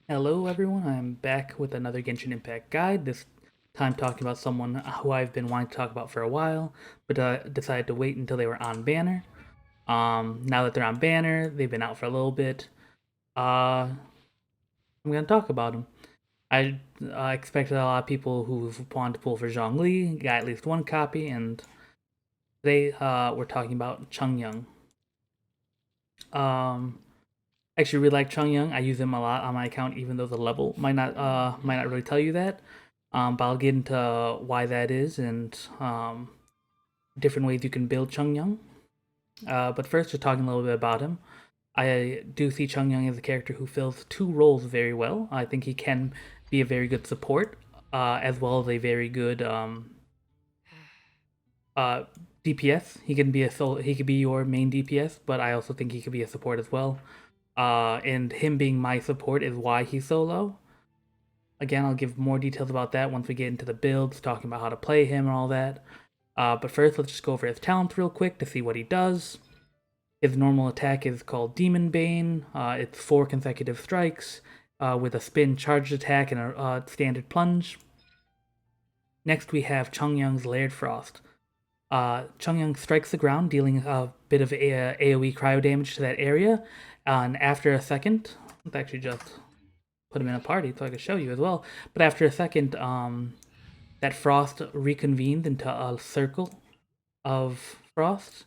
Hello everyone, I'm back with another Genshin Impact guide, this time talking about someone who I've been wanting to talk about for a while, but decided to wait until they were on banner. Now that they're on banner, they've been out for a little bit, I'm going to talk about them. I expected a lot of people who've wanted to pull for Zhongli, got at least one copy, and today we're talking about Chongyun. Um, I actually really like Chongyun. I use him a lot on my account, even though the level might not really tell you that. But I'll get into why that is and different ways you can build Chongyun. But first, just talking a little bit about him. I do see Chongyun as a character who fills two roles very well. I think he can be a very good support, as well as a very good uh, DPS. He could be your main DPS, but I also think he could be a support as well. And him being my support is why he's so low. Again, I'll give more details about that once we get into the builds, talking about how to play him and all that. But first, let's just go over his talents real quick to see what he does. His normal attack is called Demon Bane. It's 4 consecutive strikes with a spin charged attack and a standard plunge. Next, we have Chongyun's Layered Frost. Chongyun strikes the ground, dealing a bit of AoE cryo damage to that area. And after a second, let's actually just put him in a party so I can show you as well. But after a second, that frost reconvenes into a circle of frost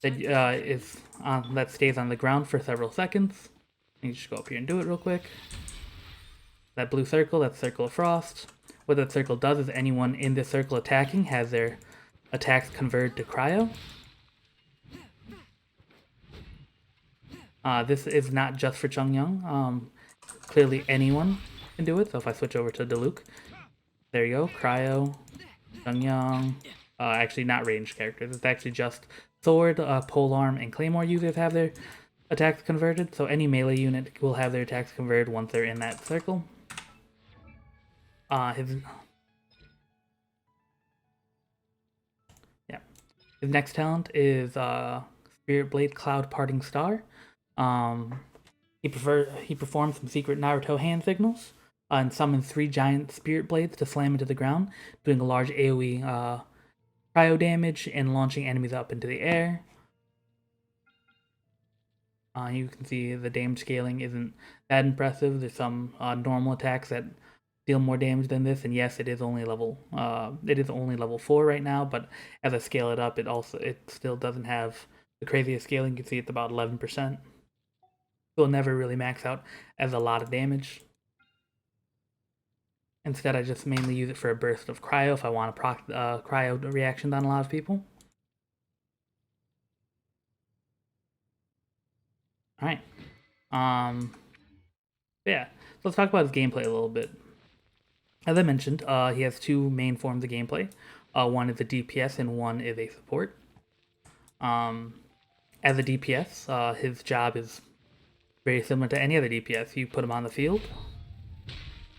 that stays on the ground for several seconds. You just go up here and do it real quick. That blue circle, that circle of frost. What that circle does is anyone in this circle attacking has their attacks converted to cryo. This is not just for Chongyun. Clearly anyone can do it. So if I switch over to Diluc, there you go, cryo, Chongyun. Actually not ranged characters. It's actually just sword, polearm, and claymore users have their attacks converted. So any melee unit will have their attacks converted once they're in that circle. His next talent is Spirit Blade Cloud Parting Star. He performs some secret Naruto hand signals and summons 3 giant spirit blades to slam into the ground, doing a large AoE cryo damage and launching enemies up into the air. You can see the damage scaling isn't that impressive. There's some normal attacks that deal more damage than this, and yes, it is only level 4 right now. But as I scale it up, it still doesn't have the craziest scaling. You can see it's about 11%. Will never really max out as a lot of damage. Instead, I just mainly use it for a burst of cryo if I want to proc cryo reactions on a lot of people. All right. Yeah. So let's talk about his gameplay a little bit. As I mentioned, he has 2 main forms of gameplay. One is a DPS and one is a support. As a DPS, his job is very similar to any other DPS. You put him on the field.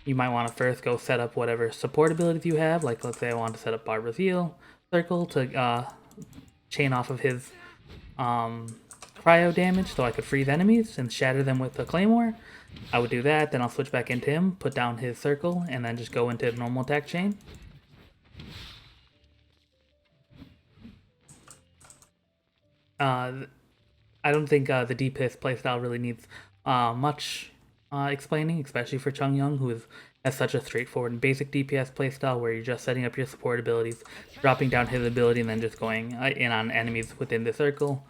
You might want to first go set up whatever support abilities you have. Like, let's say I want to set up Barbara's Heal Circle to chain off of his cryo damage so I could freeze enemies and shatter them with the Claymore. I would do that, then I'll switch back into him, put down his circle, and then just go into normal attack chain. I don't think the DPS playstyle really needs much explaining, especially for Chongyun, who has such a straightforward and basic DPS playstyle where you're just setting up your support abilities, dropping down his ability, and then just going in on enemies within the circle,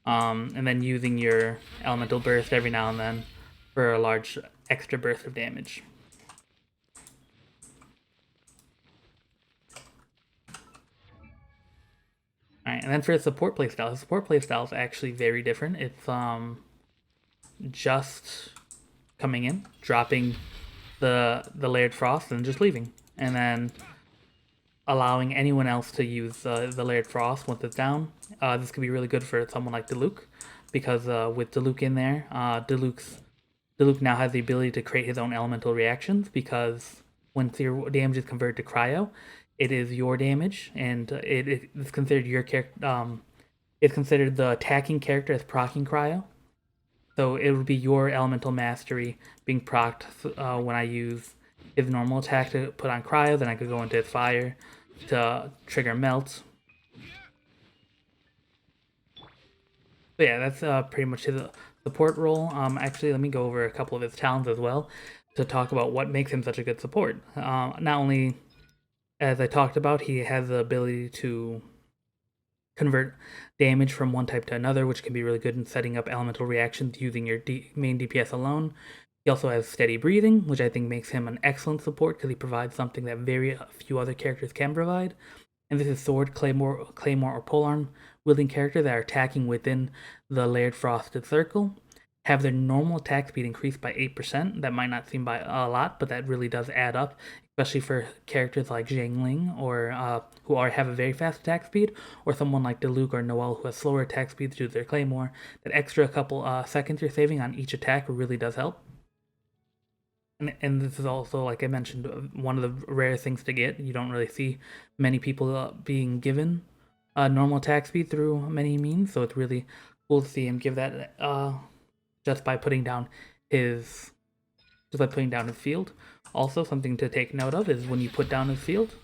and then using your elemental burst every now and then for a large extra burst of damage. Alright, and then for his support playstyle is actually very different. It's just coming in, dropping the layered frost, and just leaving, and then allowing anyone else to use the layered frost once it's down. This could be really good for someone like Diluc, because with Diluc in there, Diluc now has the ability to create his own elemental reactions, because once your damage is converted to cryo, it is your damage, and it's considered your character. It's considered the attacking character as proccing cryo. So it would be your elemental mastery being procced when I use his normal attack to put on cryo. Then I could go into his fire to trigger melt. So yeah, that's pretty much his support role. Actually, let me go over a couple of his talents as well to talk about what makes him such a good support. Not only, as I talked about, he has the ability to convert damage from one type to another, which can be really good in setting up elemental reactions using your main DPS alone. He also has steady breathing, which I think makes him an excellent support because he provides something that very few other characters can provide. And this is sword, claymore, or polearm wielding characters that are attacking within the layered frosted circle have their normal attack speed increased by 8%. That might not seem by a lot, but that really does add up, especially for characters like Zhangling or who have a very fast attack speed, or someone like Diluc or Noel who has slower attack speeds due to their claymore. That extra couple seconds you're saving on each attack really does help. And this is also, like I mentioned, one of the rare things to get. You don't really see many people being given normal attack speed through many means, so it's really cool to see him give that just by putting down his field. Also, something to take note of is when you put down his field.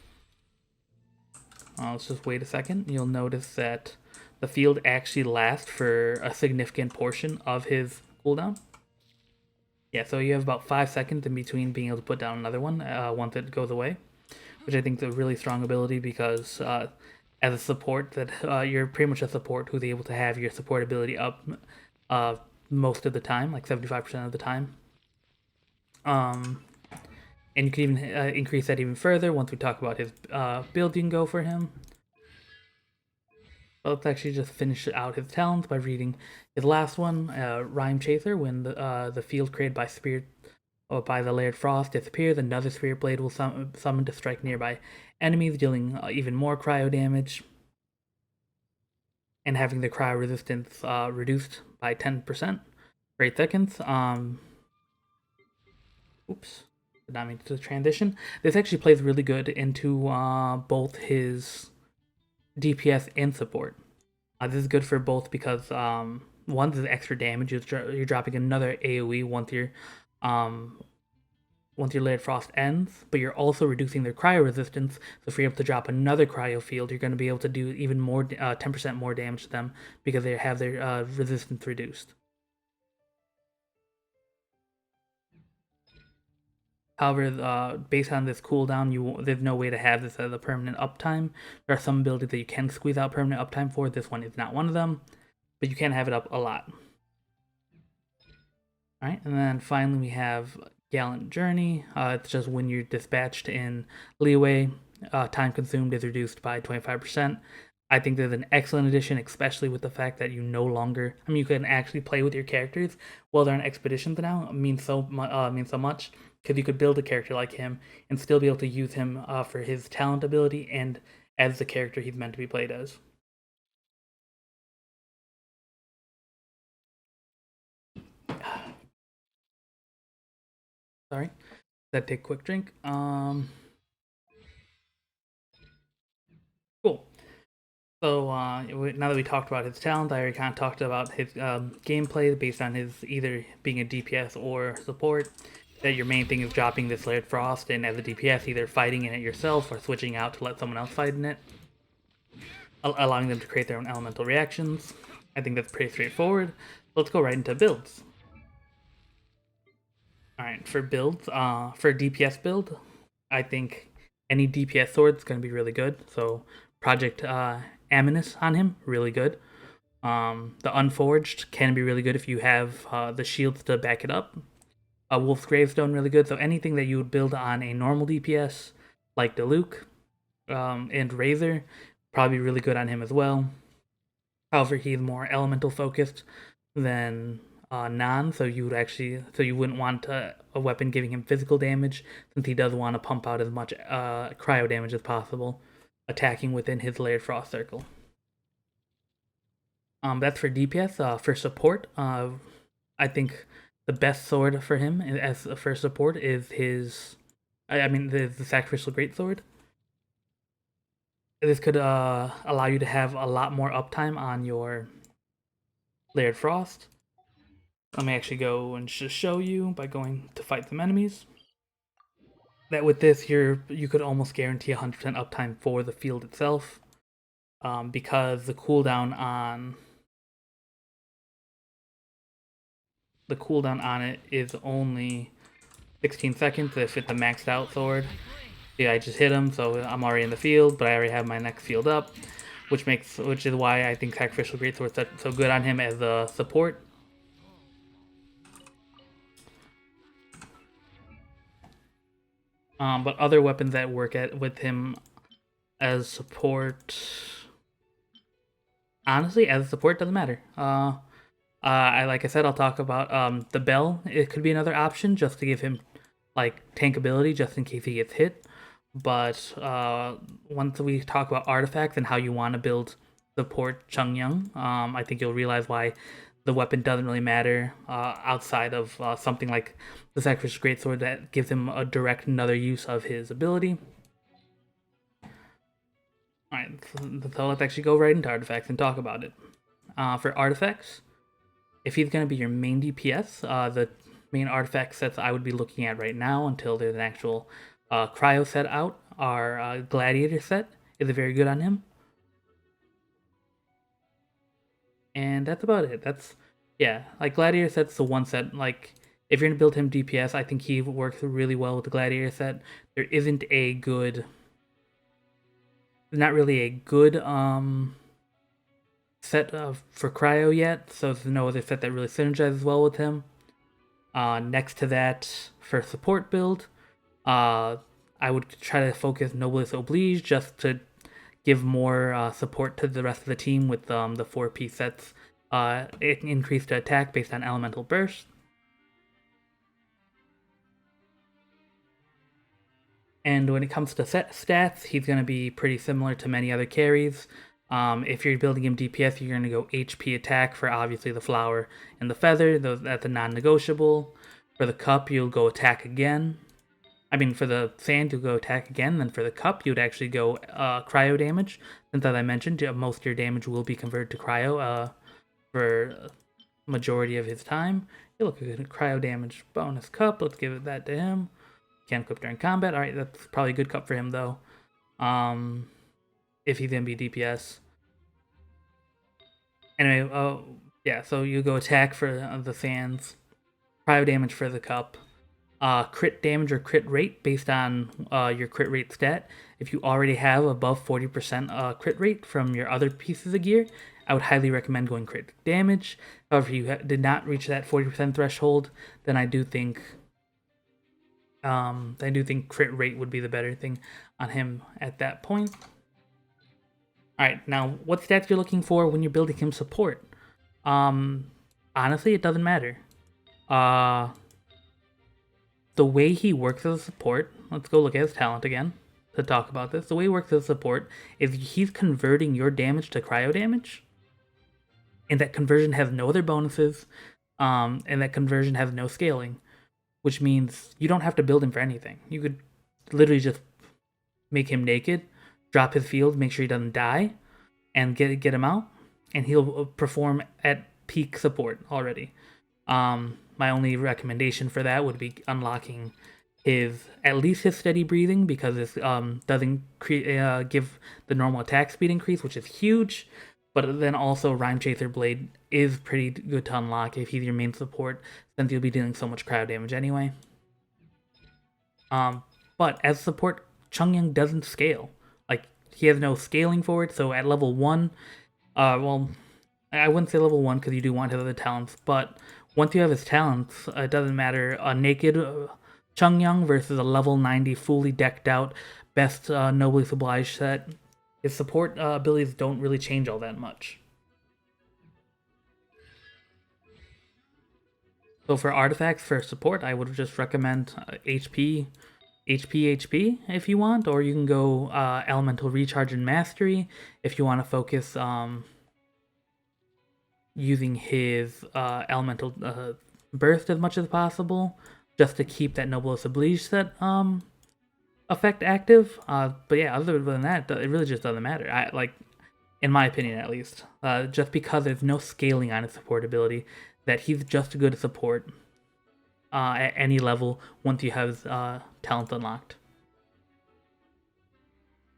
Let's just wait a second. You'll notice that the field actually lasts for a significant portion of his cooldown. Yeah, so you have about 5 seconds in between being able to put down another one once it goes away, which I think is a really strong ability because as a support, that you're pretty much a support who's able to have your support ability up most of the time, like 75% of the time. And you can even increase that even further once we talk about his build you can go for him. Let's actually just finish out his talents by reading his last one, Rhyme Chaser. When the field created by Spirit or by the Layered Frost disappears, another Spirit Blade will summon to strike nearby enemies, dealing even more cryo damage, and having the cryo resistance reduced by 10% for 8 seconds. Oops, did not mean to transition. This actually plays really good into both his DPS and support. This is good for both because one, this is extra damage. You're dropping another AoE once your Layered Frost ends, but you're also reducing their cryo resistance. So if you're able to drop another cryo field, you're going to be able to do even more, 10% more damage to them because they have their resistance reduced. However, based on this cooldown, there's no way to have this as a permanent uptime. There are some abilities that you can squeeze out permanent uptime for. This one is not one of them, but you can have it up a lot. All right, and then finally we have Gallant Journey. It's just when you're dispatched in Leeway, time consumed is reduced by 25%. I think there's an excellent addition, especially with the fact that you no longer, you can actually play with your characters while they're on expeditions now. It means so much because you could build a character like him and still be able to use him for his talent ability and as the character he's meant to be played as. Sorry, that take a quick drink. Cool. So now that we talked about his talent, I already kind of talked about his gameplay based on his either being a DPS or support. That your main thing is dropping this Layered Frost, and as a DPS, either fighting in it yourself or switching out to let someone else fight in it, allowing them to create their own elemental reactions. I think that's pretty straightforward. Let's go right into builds. Alright, for builds, for DPS build, I think any DPS sword is going to be really good. So Project Aminus on him, really good. The Unforged can be really good if you have the shields to back it up. Wolf's Gravestone, really good. So anything that you would build on a normal DPS, like Diluc and Razor, probably really good on him as well. However, he's more elemental focused than non, so you wouldn't want a weapon giving him physical damage, since he does want to pump out as much cryo damage as possible, attacking within his Layered Frost circle. That's for DPS. For support, I think the best sword for him as a first support is the Sacrificial Greatsword. This could allow you to have a lot more uptime on your Layered Frost. Let me actually go and just show you by going to fight some enemies. That with this, you could almost guarantee 100% uptime for the field itself, because the cooldown on it is only 16 seconds if it's a maxed out sword. Yeah, I just hit him, so I'm already in the field, but I already have my next field up, which is why I think Sacrificial Greatsword is so good on him as a support. But other weapons that work with him as support, honestly, as a support doesn't matter. Like I said, I'll talk about the bell. It could be another option just to give him like tank ability, just in case he gets hit. But once we talk about artifacts and how you want to build support Chongyun, I think you'll realize why the weapon doesn't really matter outside of something like the Sacrificial Greatsword that gives him a direct another use of his ability. Alright, so let's actually go right into artifacts and talk about it. For artifacts, if he's going to be your main DPS, the main artifact sets I would be looking at right now until there's an actual cryo set out, our gladiator set is very good on him. And that's about it. Yeah, like gladiator set's the one set, like if you're gonna build him DPS, I think he works really well with the gladiator set. There isn't a good, not really a good set for cryo yet, so there's no other set that really synergizes well with him. Next to that, for support build, I would try to focus Noblesse Oblige just to give more support to the rest of the team with the 4-piece sets. It increased to attack based on Elemental Burst. And when it comes to set stats, he's going to be pretty similar to many other carries. If you're building him DPS, you're going to go HP attack for obviously the flower and the feather. That's a non-negotiable. For the cup, you'll go attack again. I mean, for the sand, you'll go attack again. Then for the cup, you'd actually go cryo damage. Since, as I mentioned, most of your damage will be converted to cryo for majority of his time. You look at cryo damage bonus cup. Let's give that to him. Can't equip during combat. All right, that's probably a good cup for him though. If he's gonna be DPS. Anyway, yeah. So you go attack for the sands, cryo damage for the cup, crit damage or crit rate based on your crit rate stat. If you already have above 40% crit rate from your other pieces of gear, I would highly recommend going crit damage. However, if you did not reach that 40% threshold, then I do think crit rate would be the better thing on him at that point. Alright, now what stats you're looking for when you're building him support? Honestly, it doesn't matter. The way he works as a support, let's go look at his talent again to talk about this. The way he works as a support is he's converting your damage to cryo damage, and that conversion has no other bonuses, and that conversion has no scaling, which means you don't have to build him for anything. You could literally just make him naked, drop his field, make sure he doesn't die, and get him out, and he'll perform at peak support already. My only recommendation for that would be unlocking at least his steady breathing, because it doesn't give the normal attack speed increase, which is huge. But then also Rhyme Chaser Blade is pretty good to unlock if he's your main support, since you'll be dealing so much cryo damage anyway. But as support, Chongyun doesn't scale. Like, he has no scaling for it, so at level 1, well, I wouldn't say level 1 because you do want his other talents, but once you have his talents, it doesn't matter. A naked Chongyun versus a level 90 fully decked out best Noblesse Oblige set, his support abilities don't really change all that much. So for artifacts for support, I would just recommend HP if you want, or you can go Elemental Recharge and Mastery if you want to focus using his Elemental Burst as much as possible, just to keep that Noblesse Oblige set effect active. But yeah, other than that, it really just doesn't matter. in my opinion at least. Just because there's no scaling on his support ability, that he's just a good support at any level once you have his talent unlocked.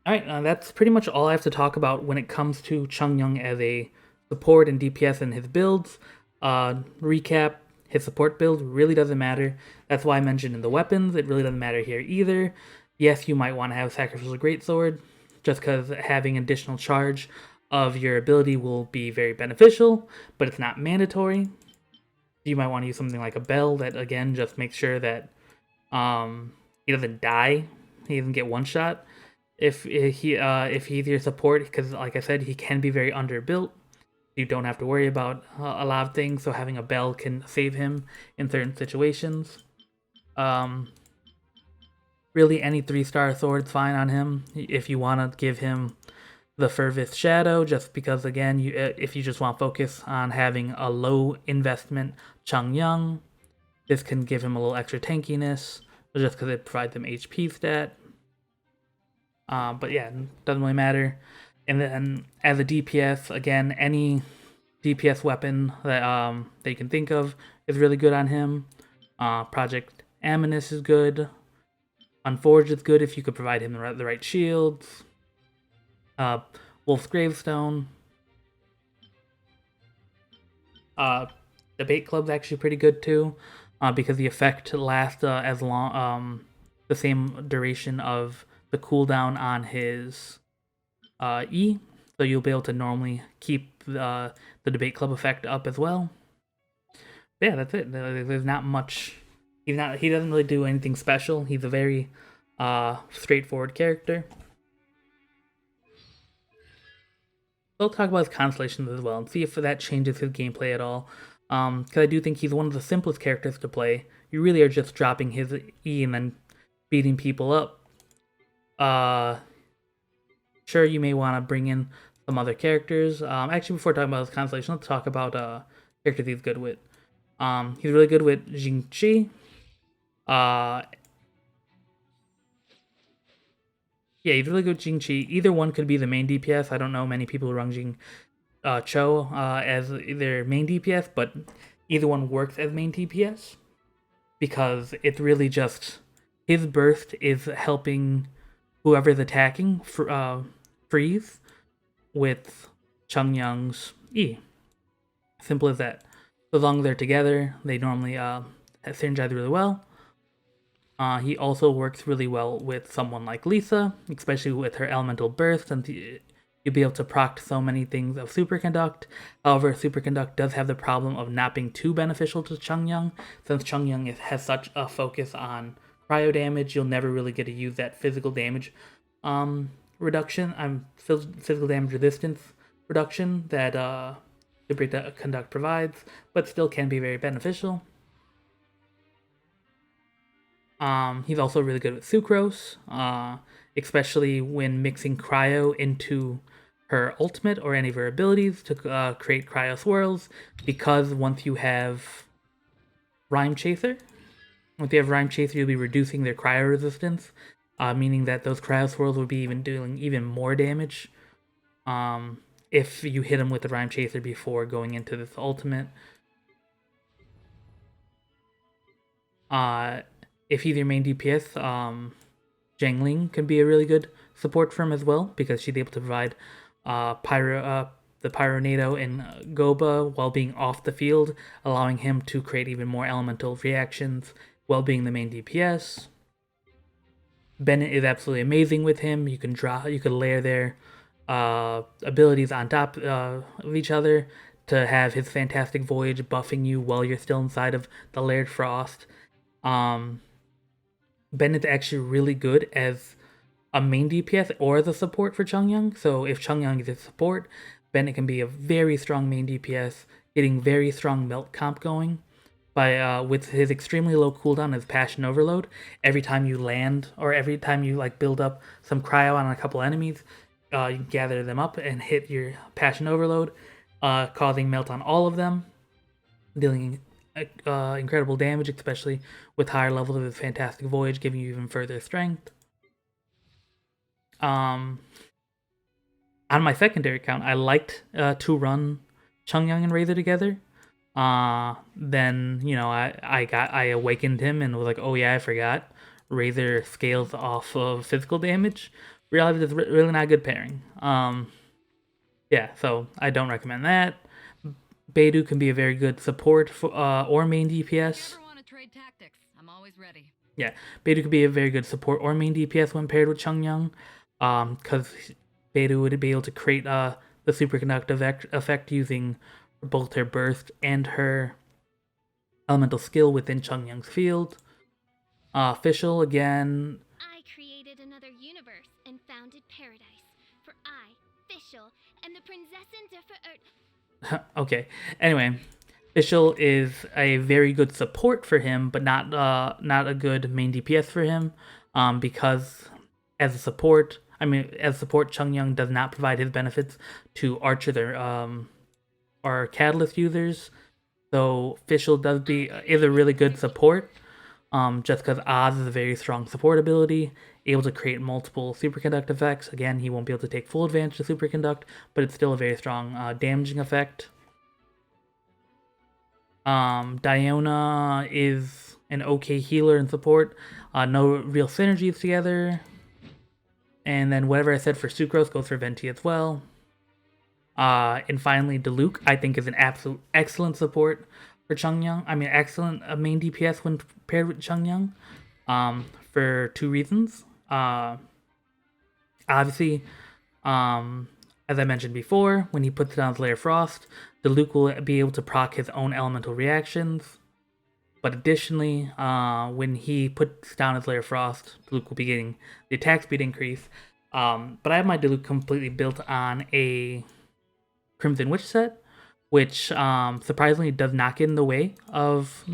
Alright, that's pretty much all I have to talk about when it comes to Chongyun as a support and DPS and his builds. Recap, his support build really doesn't matter. That's why I mentioned in the weapons, it really doesn't matter here either. Yes, you might want to have Sacrificial Greatsword, just because having additional charge of your ability will be very beneficial, but it's not mandatory. You might want to use something like a bell that, again, just makes sure that he doesn't die, he doesn't get one shot. If he's your support, because like I said, he can be very underbuilt. You don't have to worry about a lot of things, so having a bell can save him in certain situations. Really, any 3-star sword's fine on him. If you want to give him the Furthest Shadow, just because, again, if you just want to focus on having a low investment Chongyun, this can give him a little extra tankiness, just because it provides him HP stat. But yeah, doesn't really matter. And then as a DPS, again, any DPS weapon that you can think of is really good on him. Project Aminus is good. Unforged is good if you could provide him the right shields. Wolf's Gravestone. Debate Club's actually pretty good too, because the effect lasts as long, the same duration of the cooldown on his E, so you'll be able to normally keep the Debate Club effect up as well. But yeah, that's it. There's not much. He doesn't really do anything special. He's a very straightforward character. We'll talk about his constellations as well and see if that changes his gameplay at all. Because I do think he's one of the simplest characters to play. You really are just dropping his E and then beating people up. Sure, you may want to bring in some other characters. Actually, before talking about his constellation, let's talk about characters he's good with. He's really good with Jingqi. Yeah, he's really good with Jingqi. Either one could be the main DPS. I don't know many people who run Jing Cho as their main DPS, but either one works as main DPS because it's really just his burst is helping whoever's attacking freeze with Chongyun's E. Simple as that. So as long as they're together, they normally synergize really well. He also works really well with someone like Lisa, especially with her elemental burst, and you'll be able to proc so many things of Superconduct. However, Superconduct does have the problem of not being too beneficial to Chongyun, since Chongyun has such a focus on cryo damage. You'll never really get to use that physical damage reduction, physical damage resistance reduction that Superconduct provides, but still can be very beneficial. He's also really good with Sucrose, especially when mixing Cryo into her ultimate or any of her abilities to create Cryo Swirls, because once you have Rhyme Chaser, you'll be reducing their Cryo resistance, meaning that those Cryo Swirls will be doing even more damage if you hit them with the Rhyme Chaser before going into this ultimate. If he's your main DPS, Zhangling can be a really good support for him as well, because she's able to provide the Pyronado and Goba while being off the field, allowing him to create even more elemental reactions while being the main DPS. Bennett is absolutely amazing with him. You can layer their abilities on top of each other to have his Fantastic Voyage buffing you while you're still inside of the Layered Frost. Bennett's actually really good as a main DPS or as a support for Chongyun. So if Chongyun is a support, Bennett can be a very strong main DPS, getting very strong melt comp going. With his extremely low cooldown, his Passion Overload, every time you land or every time you build up some cryo on a couple enemies, you gather them up and hit your Passion Overload, causing melt on all of them, dealing incredible damage, especially with higher levels of his Fantastic Voyage, giving you even further strength. On my secondary account, I liked to run Chongyun and Razor together. Then I awakened him and was like, oh yeah, I forgot. Razor scales off of physical damage. Realized it's really not a good pairing. Yeah, so I don't recommend that. Beidou can be a very good support for, or main DPS. Ever want to trade tactics? I'm always ready. Yeah, Beidou could be a very good support or main DPS when paired with Chongyun, because Beidou would be able to create the superconductive effect using both her burst and her elemental skill within Chongyun's field. Official again. I created another universe and founded paradise. For I, Fischl, am the Prinzessin der Okay. Anyway, Fischl is a very good support for him, but not a good main DPS for him. Because as a support, Chongyun does not provide his benefits to Archer or Catalyst users. So Fischl is a really good support. Just because Oz is a very strong support ability, able to create multiple superconduct effects. Again, he won't be able to take full advantage of superconduct, but it's still a very strong damaging effect. Diona is an okay healer and support. No real synergies together. And then whatever I said for Sucrose goes for Venti as well. And finally, Diluc, I think, is an absolute excellent support for Chongyun. I mean, excellent main DPS when paired with Chongyun. For two reasons. Obviously, as I mentioned before, when he puts it on his Layer Frost, Diluc will be able to proc his own elemental reactions. But additionally, when he puts down his Layer Frost, Diluc will be getting the attack speed increase. But I have my Diluc completely built on a Crimson Witch set, which surprisingly does not get in the way of...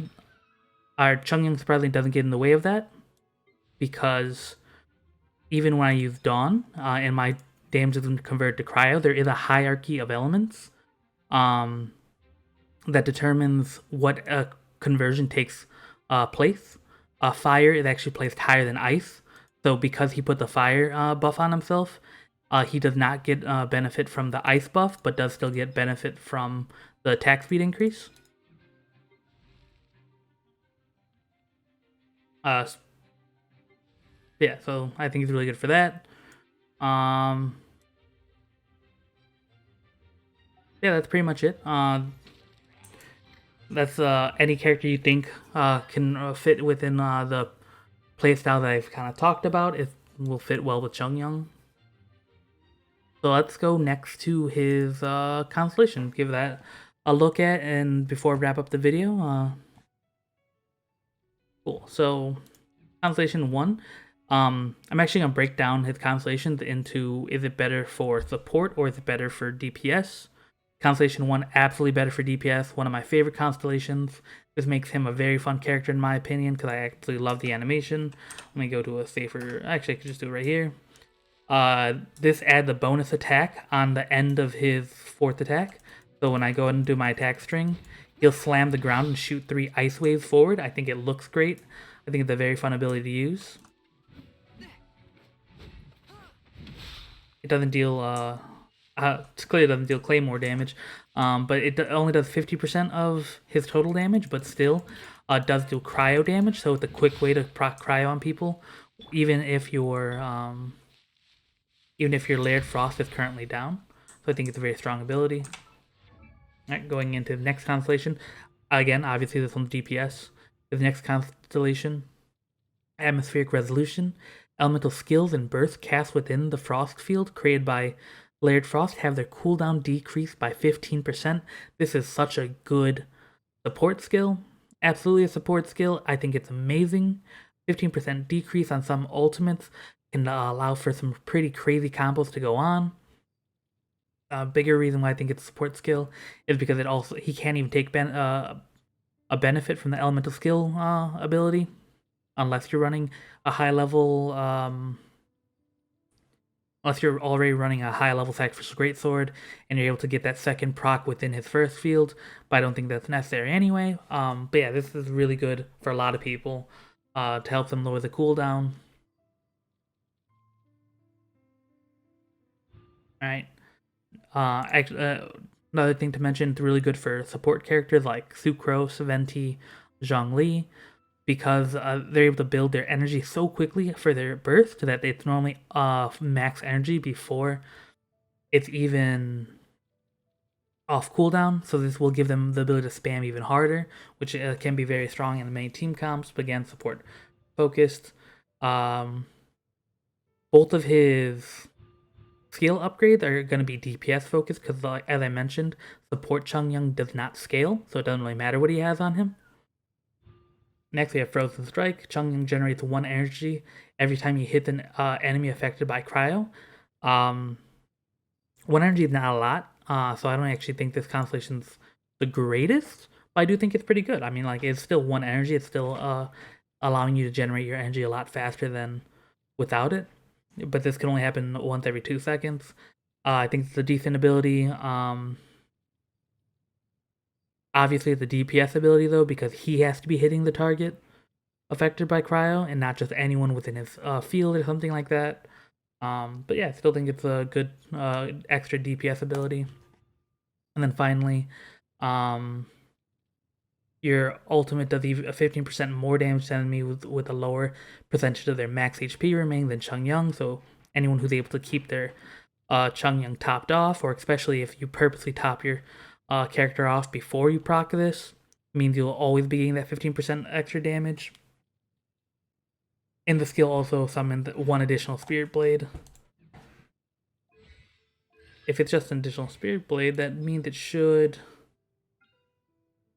Our Chongyun surprisingly doesn't get in the way of that, because even when I use Dawn and my damage doesn't convert to Cryo, there is a hierarchy of elements that determines what conversion takes place. Fire is actually placed higher than Ice, so because he put the Fire buff on himself, he does not get benefit from the Ice buff, but does still get benefit from the attack speed increase. Yeah, so I think it's really good for that. Yeah, that's pretty much it. That's any character you think can fit within the playstyle that I've kind of talked about. It will fit well with Chongyun. So let's go next to his constellation. Give that a look at, and before I wrap up the video, cool. So constellation 1. I'm actually gonna break down his constellations into, is it better for support or is it better for DPS? Constellation 1, absolutely better for DPS, one of my favorite constellations. This makes him a very fun character in my opinion, because I absolutely love the animation. Let me go to a safer, actually I could just do it right here. This adds a bonus attack on the end of his 4th attack. So when I go ahead and do my attack string, he'll slam the ground and shoot 3 ice waves forward. I think it looks great. I think it's a very fun ability to use. It doesn't deal, it clearly doesn't deal Claymore damage, but it only does 50% of his total damage, but still does do cryo damage, so it's a quick way to proc cryo on people, even if your Layered Frost is currently down. So I think it's a very strong ability. Alright, going into the next constellation. Again, obviously this one's DPS. The next constellation, Atmospheric Resolution. Elemental skills and bursts cast within the frost field created by Layered Frost have their cooldown decreased by 15%. This is such a good support skill. Absolutely a support skill. I think it's amazing. 15% decrease on some ultimates can allow for some pretty crazy combos to go on. A bigger reason why I think it's a support skill is because he can't even take a benefit from the elemental skill ability unless you're running a high level, unless you're already running a high level Sacrificial Greatsword and you're able to get that second proc within his first field, but I don't think that's necessary anyway. But yeah, this is really good for a lot of people to help them lower the cooldown. Alright, Another thing to mention, it's really good for support characters like Sucrose, Venti, Zhongli, because they're able to build their energy so quickly for their burst that it's normally max energy before it's even off cooldown. So this will give them the ability to spam even harder, which can be very strong in many team comps, but again, support focused. Both of his skill upgrades are going to be DPS focused because, as I mentioned, support Chongyun does not scale, so it doesn't really matter what he has on him. Next, we have Frozen Strike. Chongyun generates 1 energy every time he hits an enemy affected by cryo. 1 energy is not a lot, so I don't actually think this constellation's the greatest, but I do think it's pretty good. I mean, like, it's still 1 energy. It's still allowing you to generate your energy a lot faster than without it. But this can only happen once every 2 seconds. I think it's a decent ability. Obviously, it's a DPS ability, though, because he has to be hitting the target affected by cryo and not just anyone within his field or something like that. But yeah, I still think it's a good extra DPS ability. And then finally, your ultimate does 15% more damage to enemies with a lower percentage of their max HP remaining than Chongyun. So anyone who's able to keep their Chongyun topped off, or especially if you purposely top your character off before you proc this, means you'll always be getting that 15% extra damage. And the skill also summoned 1 additional Spirit Blade. If it's just an additional Spirit Blade, that means it should...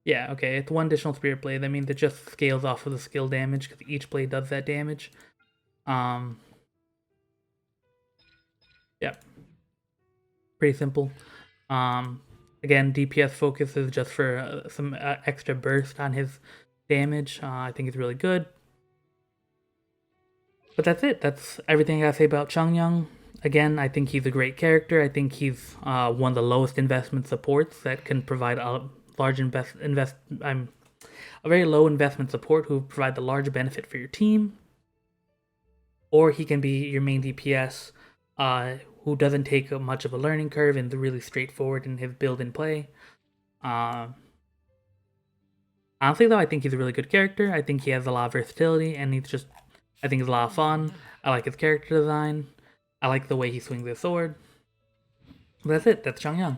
Yeah, okay, it's 1 additional Spirit Blade. That means it just scales off of the skill damage, because each blade does that damage. Yeah. Pretty simple. Again, DPS focus is just for some extra burst on his damage. I think it's really good. But that's it. That's everything I gotta say about Chongyun. Again, I think he's a great character. I think he's one of the lowest investment supports that can provide a large a very low investment support who provide the large benefit for your team. Or he can be your main DPS who doesn't take much of a learning curve and is really straightforward in his build and play. Honestly, though, I think he's a really good character. I think he has a lot of versatility, and I think he's a lot of fun. I like his character design. I like the way he swings his sword. That's it. That's Chongyun.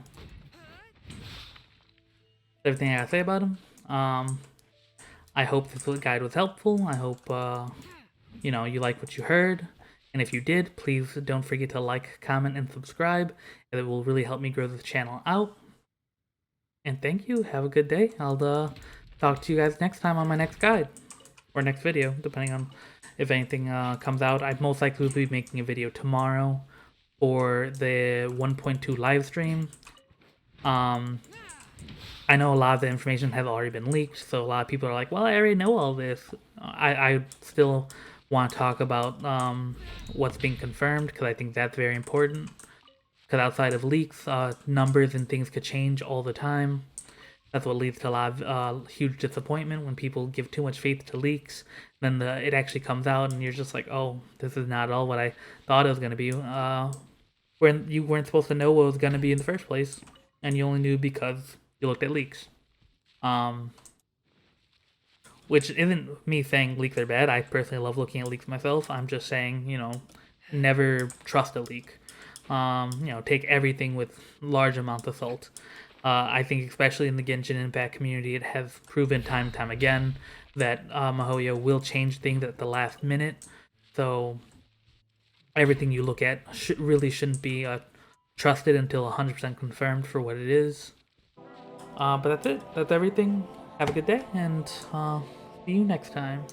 Everything I gotta say about him. I hope this guide was helpful. I hope you like what you heard. And if you did, please don't forget to like, comment, and subscribe. It will really help me grow this channel out. And thank you. Have a good day. I'll talk to you guys next time on my next guide. Or next video, depending on if anything comes out. I most likely will be making a video tomorrow for the 1.2 live stream. I know a lot of the information has already been leaked, so a lot of people are like, well, I already know all this. I still want to talk about what's being confirmed, because I think that's very important. Because outside of leaks, numbers and things could change all the time. That's what leads to a lot of huge disappointment when people give too much faith to leaks. Then it actually comes out and you're just like, oh, this is not at all what I thought it was going to be. When you weren't supposed to know what it was going to be in the first place. And you only knew because you looked at leaks. Which isn't me saying leaks are bad. I personally love looking at leaks myself. I'm just saying, never trust a leak. Take everything with large amounts of salt. I think especially in the Genshin Impact community, it has proven time and time again that MiHoYo will change things at the last minute. So everything you look at really shouldn't be trusted until 100% confirmed for what it is. But that's it. That's everything. Have a good day, and see you next time.